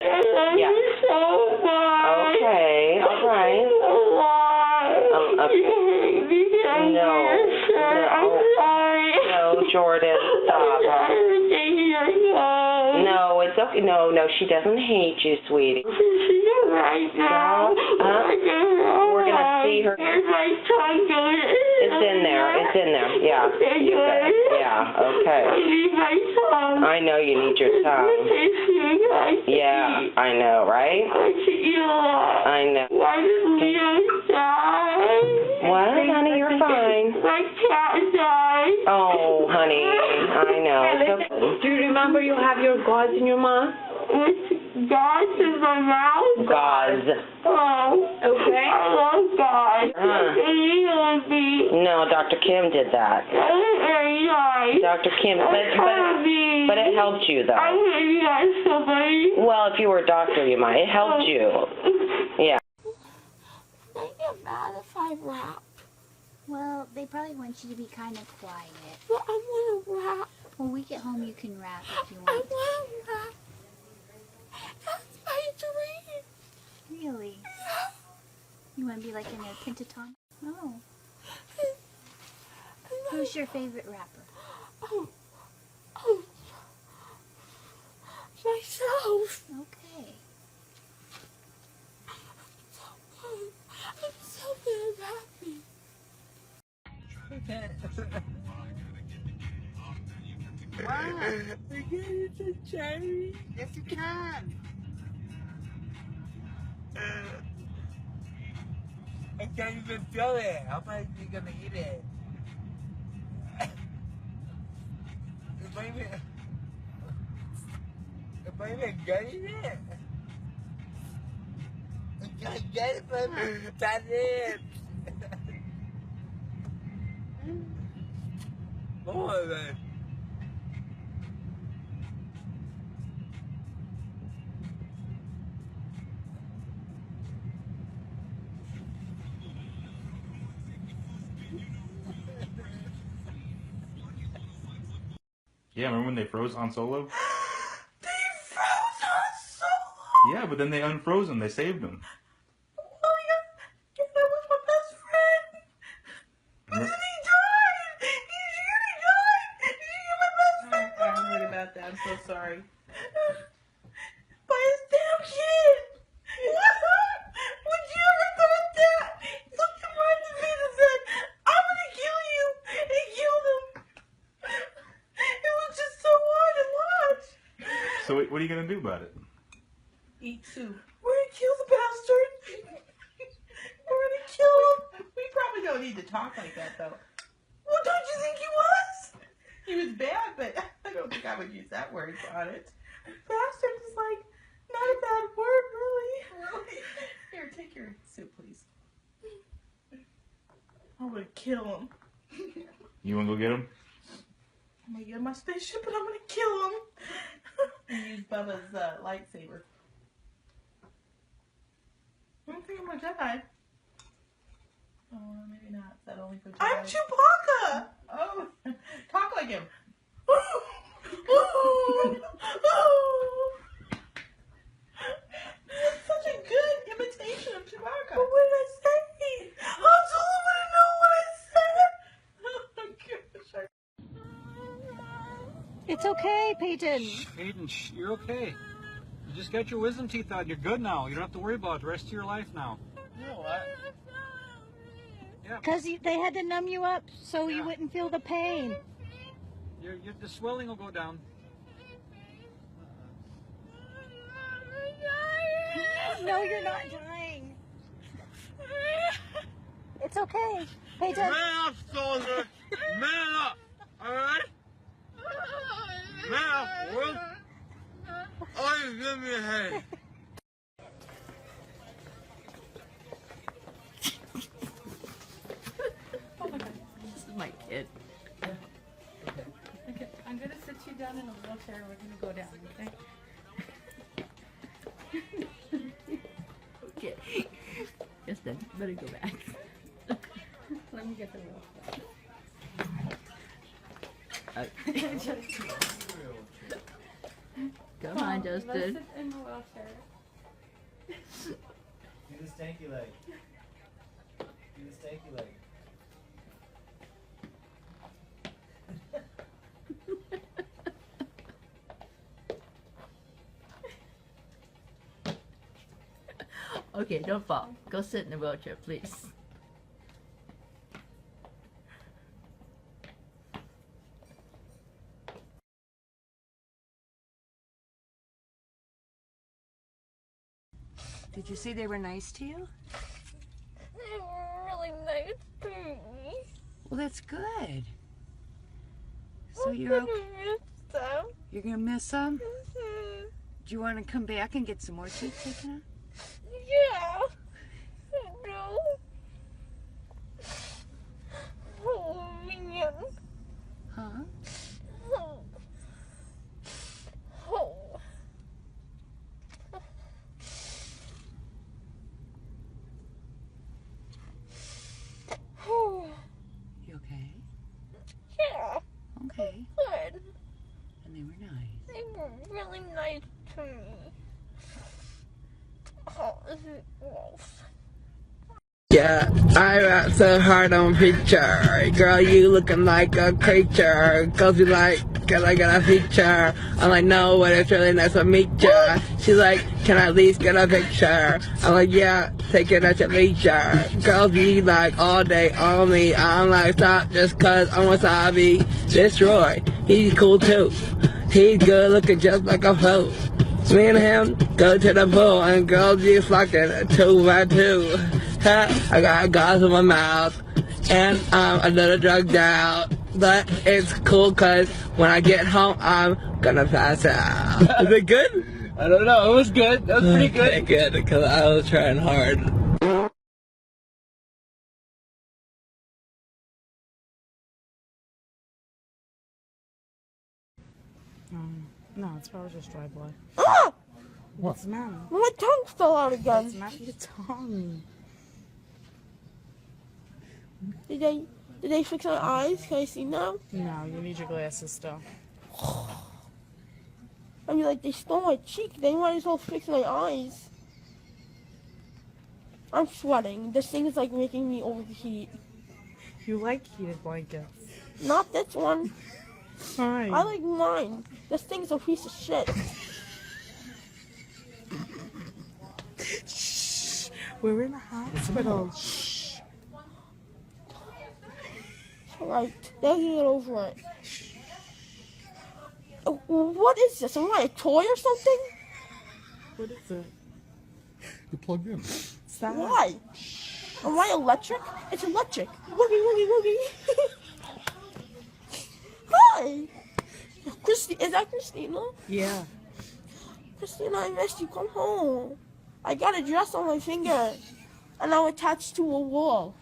Yeah. Okay, all right. No, Jordan, stop. No, it's okay. No, she doesn't hate you, sweetie. Stop. We're gonna see her. It's in there. Yeah. Yeah. Okay. I know you need your tongue. Yeah, I know, right? I know. What, honey? You're fine. My cat died. Oh, honey, I know. Do you remember you have your gauze in your mouth? Gauze in my mouth? Gauze. Oh. Okay. I love gauze. No, Dr. Kim did that. Dr. Kim, but it helped you, though. I hate that somebody. Well, if you were a doctor, you might. It helped you. Yeah. I get mad if I rap. Well, they probably want you to be kind of quiet. But I want to rap. When we get home, you can rap if you I want. want to rap. That's my dream. Really? You want to be like in a pentatonic? Oh. Who's your favorite rapper? Oh. Myself. Okay. I'm so very happy. What? We can eat the cherry. Yes, you can. I can't even feel it. How am I gonna eat it? If I even getting it? I can't get it from that lips. Oh, man. Yeah, remember when they froze Han Solo? They froze Han Solo! Yeah, but then they unfroze him. They saved him. Oh, yeah. That was my best friend. But then he died. He died. My best friend. I heard about that. I'm so sorry. By his damn kid. Would you ever thought that? He looked him right in the face and said, I'm gonna kill you. And he killed him. It was just so hard to watch. So what are you gonna do about it? Eat soup. We're gonna kill the bastard. We're gonna kill him. We probably don't need to talk like that, though. Well, don't you think he was? He was bad, but I don't think I would use that word on it. Bastard is like not a bad word, really. Here, take your soup, please. I'm gonna kill him. You wanna go get him? I'm gonna get in my spaceship and I'm gonna kill him. And use Bubba's lightsaber. I don't think I'm a Jedi. Oh, maybe not. Is that only for Jedi? I'm Chewbacca. Oh, talk like him. That's such a good imitation of Chewbacca. But what did I say? Han Solo wouldn't know what I said. Oh, gosh. It's okay, Peyton. Hayden, you're okay. You just got your wisdom teeth out. You're good now. You don't have to worry about it the rest of your life now. You know what? Because they had to numb you up so you wouldn't feel the pain. The swelling will go down. No, you're not dying. It's okay. Peyton. Man up, soldier. Man up. All right? Man up, world. Always give me a hand. This is my kid. Okay, I'm gonna sit you down in a wheelchair and we're gonna go down, okay? Okay. Just then, better go back. Let me get the wheel. Okay. Come on, Justin. In the wheelchair. Do the stanky leg. Do the stanky leg. Okay, don't fall. Go sit in the wheelchair, please. Did you see they were nice to you? They were really nice to me. Well, that's good. So you're okay? Miss them. You're gonna miss them? Do you want to come back and get some more teeth taken out? Yeah. I do. Oh, man. Huh? Oh. Oh. Oh. You okay? Yeah. Okay. Good. And they were nice. They were really nice to me. Oh, this is gross. Yeah, I rap so hard on picture. Girl, you looking like a creature. Girls be like, can I get a feature? I'm like, no, but it's really nice to meet ya. She's like, can I at least get a picture? I'm like, yeah, take it at your leisure. Girls be like, all day on me. I'm like, stop just cause I'm wasabi. This Roy, he's cool too. He's good looking just like a hoe. Me and him go to the pool and girls be flocking 2 by 2. I got gauze in my mouth and I'm a little drugged out, but it's cool cause when I get home I'm gonna pass out. Is it good? I don't know. It was good. That was pretty good. Good, because I was trying hard. No, it's probably just dry blood. Ah! What's the matter? My tongue fell out again. It's not your tongue. Did they fix my eyes? Can I see now? No, you need your glasses still. I mean, like, they stole my cheek. They might as well fix my eyes. I'm sweating. This thing is, like, making me overheat. You like heated blankets. Not this one. Fine. I like mine. This thing's a piece of shit. Shh. We're in a hospital. Shh. Alright, they can get over it. What is this? Am I a toy or something? What is it? You plugged in. Stop. Why? Am I electric? It's electric. Woogie, woogie, woogie. Hi! Is that Christina? Yeah. Christina, I missed you. Come home. I got a dress on my finger. And I'm attached to a wall.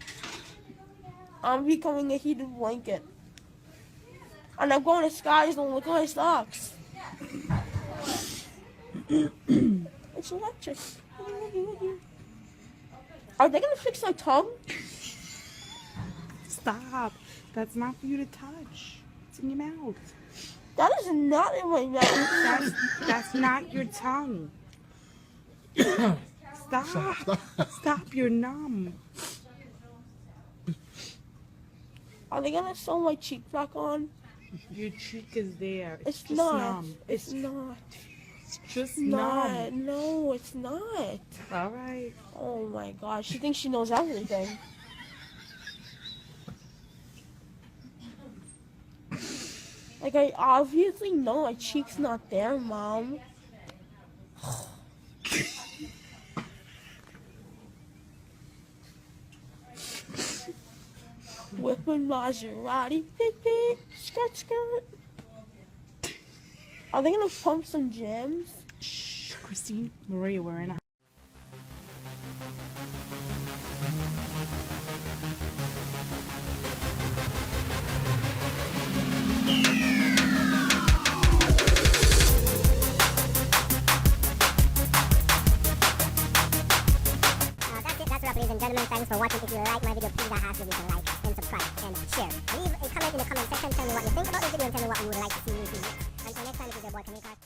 I'm becoming a heated blanket. And I'm going to Skies and look at my socks. It's electric. Are they going to fix my tongue? Stop. That's not for you to touch. It's in your mouth. That is not in my mouth. That's not your tongue. Stop. Stop. You're numb. Are they going to sew my cheek back on? Your cheek is there. It's just not. numb. It's not. It's just Not. numb. No, it's not. All right. Oh my gosh, she thinks she knows everything. Like, I obviously know my cheek's not there, Mom. Whipping Maserati, beep beep, skirt skirt. Are they gonna pump some jams? Shh, Christine, Maria, we're in a That's it, ladies and gentlemen. Thanks for watching. If you like my video, please I ask you to like and subscribe and share. Leave a comment in the comment section. Tell me what you think about this video and tell me what you would like to see me do next. Until next time, this is your boy Kamika.